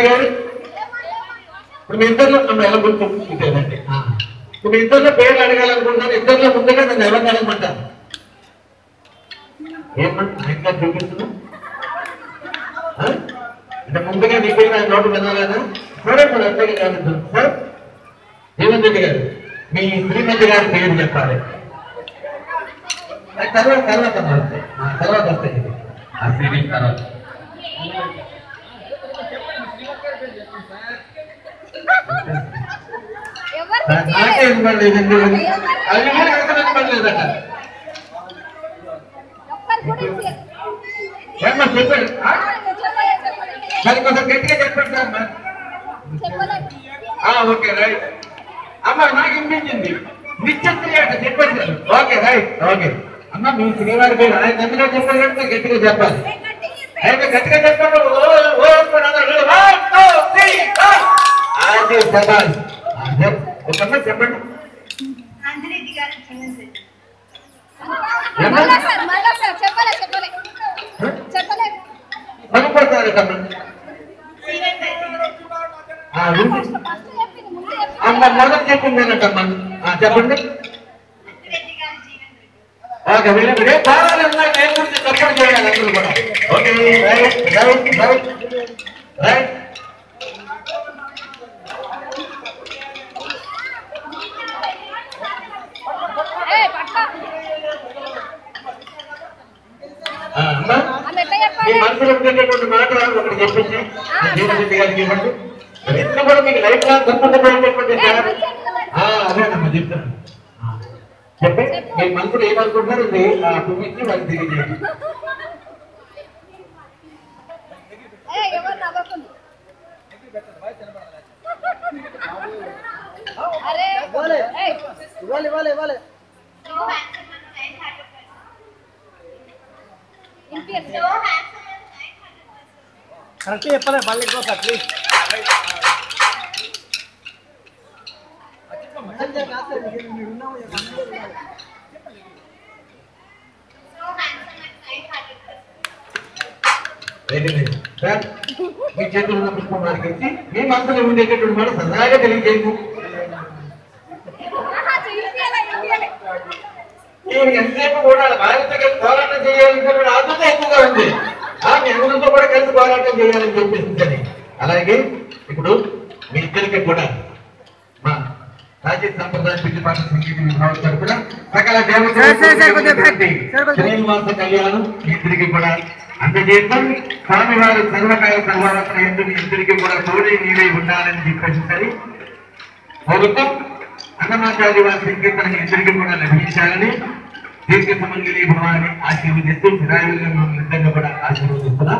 గారు ఇప్పుడు మీ ఇద్దరు నన్ను ఎలా గుర్తుంటేనండి ఇప్పుడు మీ ఇద్దరిలో పేరు అడగాలనుకుంటున్నాను. ఇద్దరిలో ముందుగా నన్ను ఎవరిని అడగమంటారు? ఏమన్నా ఇంకా చూపిస్తున్నా అంటే ముందుగా నీ పేరు ఆయన నోటు వినాలనా? సరే మన అత్తగా కాదు సార్ జీవన్ రెడ్డి గారు మీ శ్రీమతి గారి పేరు చెప్పాలి. తర్వాత తర్వాత తర్వాత వస్తాయి ఆ సీరియల్ తర్వాత. నాకే ఇవ్వలేదండి అది కూడా పడలేదట. ఏమ్మా చెప్పాడు మరి కొంచెం గట్టిగా చెప్పండి సార్. ఓకే రైట్ అమ్మా నాకు వినిపించింది నిశ్చత్రి అట చెప్పండి సార్. ఓకే రైట్ ఓకే అమ్మ మీ శ్రీవారి పేరు ఆయన ఎందులో చెప్పారు కంటే గట్టిగా చెప్పాలి. అయితే గట్టిగా చెప్పాలి. చెప్పండి అమ్మ మొదటి చెప్పిందేనటమ్మా చెప్పండి. ఓకే వీళ్ళే బాగా నేను గురించి సపోర్ట్ చేయాలి అందరూ కూడా. Okay right right right right మీ మనసులో ఉండేటటువంటి మాట ఒకటి చెప్పించి జీవనరెడ్డి గారికి ఇవ్వండి. ఎప్పుడు కూడా మీకు లైఫ్ లాంగ్ గుర్తుండిపోయేటటువంటి సార్ అదేనమ్మా చెప్తాను. చెప్పి మీ మనసులో ఏమనుకుంటున్నారు చూపించి వాళ్ళకి తెలియజేయండి. కరెక్ట్ చెప్పలే మళ్ళీ ఇంకోసారి ప్లీజ్. సార్ మీ చేతులు ఉన్న పుష్పం వారికి మీ మనసులో ఉండేటటువంటి మాట సరదాగా తెలియజేయండి. ఎంతసేపు కూడా భారత పోరాటం చేయాలని ఆతృత ఎక్కువగా ఉంది. మీ అందరితో కూడా కలిసి పోరాటం చేయాలని చెప్పేసిందని. అలాగే ఇప్పుడు మీ ఇద్దరికి కూడా మా రాజ్య సంప్రదాయ పిల్లిపాట సంగీత విభాగం తరఫున సకల శ్రీనివాస కళ్యాణం మీ ఇద్దరికి కూడా అందజేస్తాం. స్వామివారి సర్వకాల సర్వాలన ఎందుకు మీ ఇద్దరికి కూడా తోడే నీవే ఉండాలని చెప్పేసి సరి ప్రభుత్వం అన్నమాచార్య వారి సంకీర్తన మీ ఇద్దరికి కూడా లభించాలని దీర్ఘ సుమంగళి భవాన్ని ఆశీర్వదిస్తూ నిజంగా కూడా ఆశీర్వదిస్తున్నా.